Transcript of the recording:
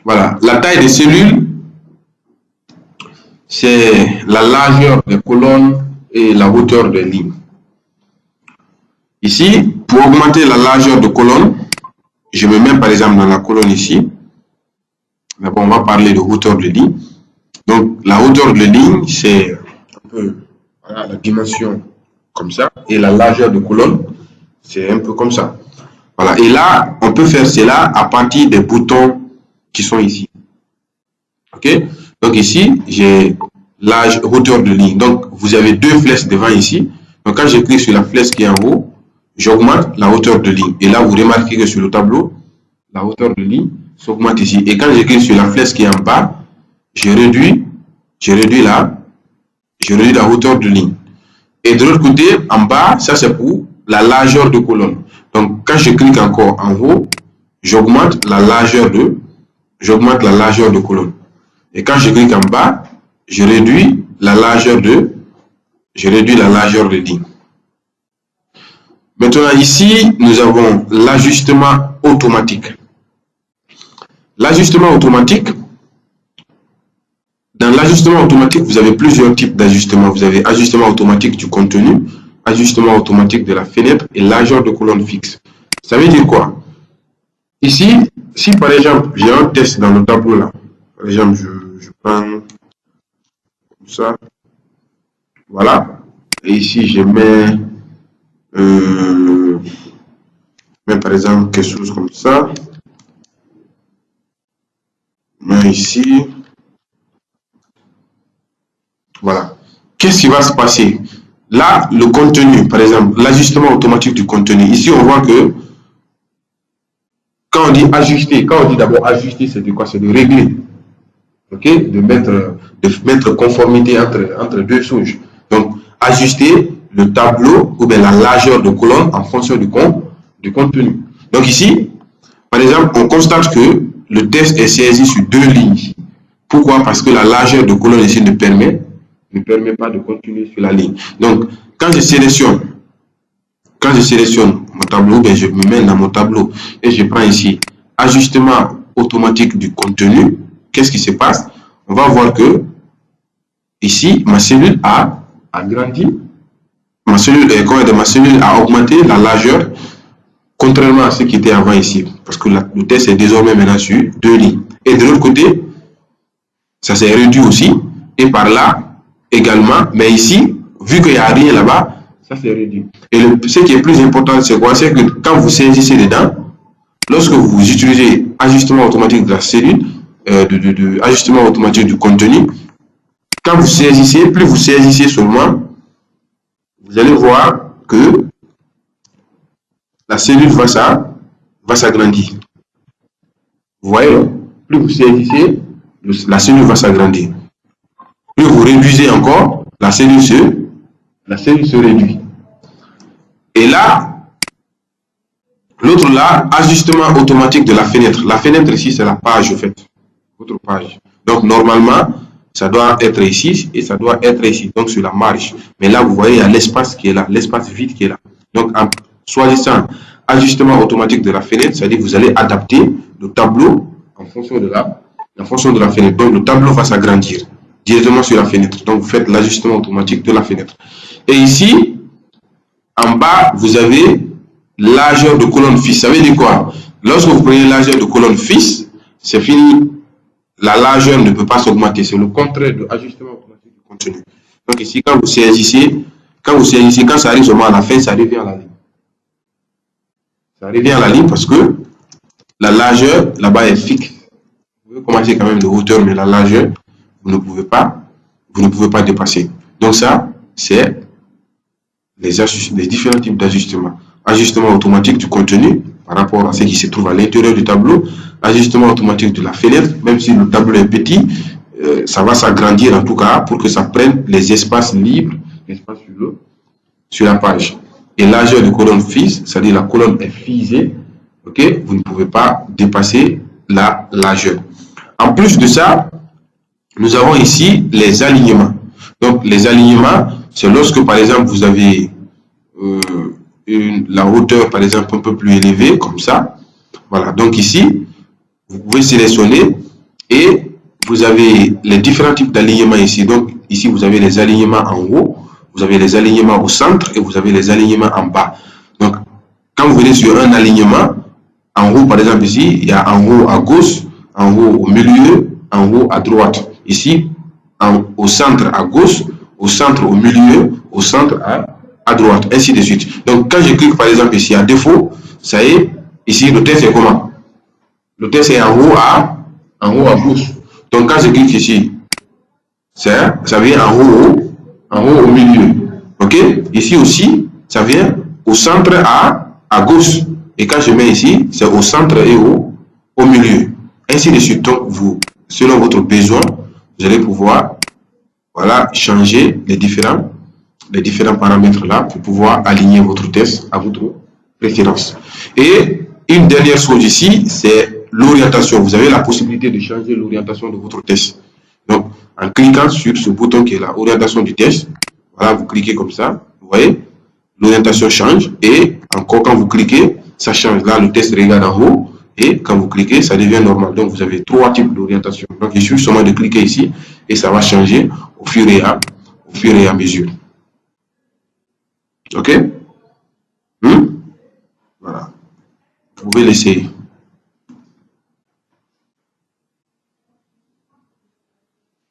Voilà, la taille des cellules, c'est la largeur des colonnes et la hauteur des lignes. Ici, pour augmenter la largeur de colonne, je me mets par exemple dans la colonne ici. D'abord, on va parler de hauteur de ligne. Donc, la hauteur de ligne, c'est un peu voilà, la dimension comme ça. Et la largeur de colonne, c'est un peu comme ça. Voilà. Et là, on peut faire cela à partir des boutons qui sont ici. OK? Donc ici, j'ai la hauteur de ligne. Donc, vous avez deux flèches devant ici. Donc, quand je clique sur la flèche qui est en haut, j'augmente la hauteur de ligne. Et là, vous remarquez que sur le tableau, la hauteur de ligne s'augmente ici. Et quand je clique sur la flèche qui est en bas, je réduis la hauteur de ligne. Et de l'autre côté, en bas, ça c'est pour la largeur de colonne. Donc, quand je clique encore en haut, j'augmente la largeur de colonne. Et quand je clique en bas, je réduis la largeur de ligne. Maintenant, ici, nous avons l'ajustement automatique. L'ajustement automatique, dans l'ajustement automatique, vous avez plusieurs types d'ajustements. Vous avez ajustement automatique du contenu, ajustement automatique de la fenêtre et largeur de colonne fixe. Ça veut dire quoi? Ici, si par exemple, j'ai un test dans le tableau là, par exemple, je prends comme ça, voilà, et ici je mets par exemple quelque chose comme ça, mais ici, voilà. Qu'est-ce qui va se passer? Là, le contenu, par exemple, l'ajustement automatique du contenu. Ici, on voit que quand on dit ajuster, quand on dit d'abord ajuster, c'est de quoi? C'est de régler. OK? De mettre conformité entre deux choses. Donc, ajuster le tableau ou bien la largeur de colonne en fonction du contenu. Donc ici, par exemple, on constate que le test est saisi sur deux lignes. Pourquoi? Parce que la largeur de colonne ici ne permet pas de continuer sur la ligne. Donc, quand je sélectionne mon tableau, ben je me mets dans mon tableau et je prends ici ajustement automatique du contenu. Qu'est-ce qui se passe? On va voir que ici, ma cellule a grandi. Ma cellule a augmenté la largeur, contrairement à ce qui était avant ici. Parce que le test est désormais maintenant sur deux lignes. Et de l'autre côté, ça s'est réduit aussi. Et par là, également. Mais ici, vu qu'il n'y a rien là-bas, ça s'est réduit. Et ce qui est plus important, c'est quoi? C'est que quand vous saisissez dedans, lorsque vous utilisez ajustement automatique de la cellule, ajustement automatique du contenu, quand vous saisissez, plus vous saisissez seulement, vous allez voir que la cellule va s'agrandir. Vous voyez, plus vous saisissez, la cellule va s'agrandir. Plus vous réduisez encore, la cellule se réduit. Et là, l'autre là, ajustement automatique de la fenêtre. La fenêtre ici, c'est la page, en fait. Votre page. Donc, normalement, ça doit être ici et ça doit être ici, donc sur la marge. Mais là, vous voyez, il y a l'espace qui est là, l'espace vide qui est là. Donc, en choisissant ajustement automatique de la fenêtre, c'est-à-dire que vous allez adapter le tableau en fonction de la fenêtre. Donc, le tableau va s'agrandir directement sur la fenêtre. Donc, vous faites l'ajustement automatique de la fenêtre. Et ici, en bas, vous avez largeur de colonne fixe. Ça veut dire quoi? Lorsque vous prenez largeur de colonne fixe, c'est fini. La largeur ne peut pas s'augmenter. C'est le contraire de l'ajustement automatique du contenu. Donc ici, quand vous saisissez, quand ça arrive seulement à la fin, ça revient à la ligne. Ça revient à la ligne parce que la largeur là-bas est fixe. Vous pouvez commencer quand même de hauteur, mais la largeur, vous ne pouvez pas dépasser. Donc ça, c'est les différents types d'ajustements. Ajustement automatique du contenu par rapport à ce qui se trouve à l'intérieur du tableau, ajustement automatique de la fenêtre, même si le tableau est petit, ça va s'agrandir en tout cas pour que ça prenne les espaces libres, l'espace sur la page. Et largeur de colonne fixe, c'est-à-dire la colonne est figée, ok, vous ne pouvez pas dépasser la largeur. En plus de ça, nous avons ici les alignements. Donc les alignements, c'est lorsque par exemple vous avez la hauteur par exemple un peu plus élevée, comme ça. Voilà, donc ici, vous pouvez sélectionner Et vous avez les différents types d'alignements ici. Donc, ici, vous avez les alignements en haut, vous avez les alignements au centre et vous avez les alignements en bas. Donc, quand vous venez sur un alignement, en haut, par exemple, ici, il y a en haut à gauche, en haut au milieu, en haut à droite. Ici, au centre à gauche, au centre au milieu, au centre à droite, ainsi de suite. Donc, quand je clique, par exemple, ici à défaut, ça y est, ici, le test est comment? Le test est en haut à gauche. Donc, quand je clique ici, ça vient en haut au milieu. OK? Ici aussi, ça vient au centre à gauche. Et quand je mets ici, c'est au centre et au milieu. Ainsi de suite. Donc, vous, selon votre besoin, vous allez pouvoir voilà, changer les différents paramètres là pour pouvoir aligner votre test à votre préférence. Et une dernière chose ici, c'est l'orientation. Vous avez la possibilité de changer l'orientation de votre test. Donc, en cliquant sur ce bouton qui est là, orientation du test, voilà, vous cliquez comme ça, vous voyez, l'orientation change et encore quand vous cliquez, ça change. Là, le test regarde en haut et quand vous cliquez, ça devient normal. Donc, vous avez trois types d'orientation. Donc, il suffit seulement de cliquer ici et ça va changer au fur et à mesure. OK? Voilà. Vous pouvez l'essayer.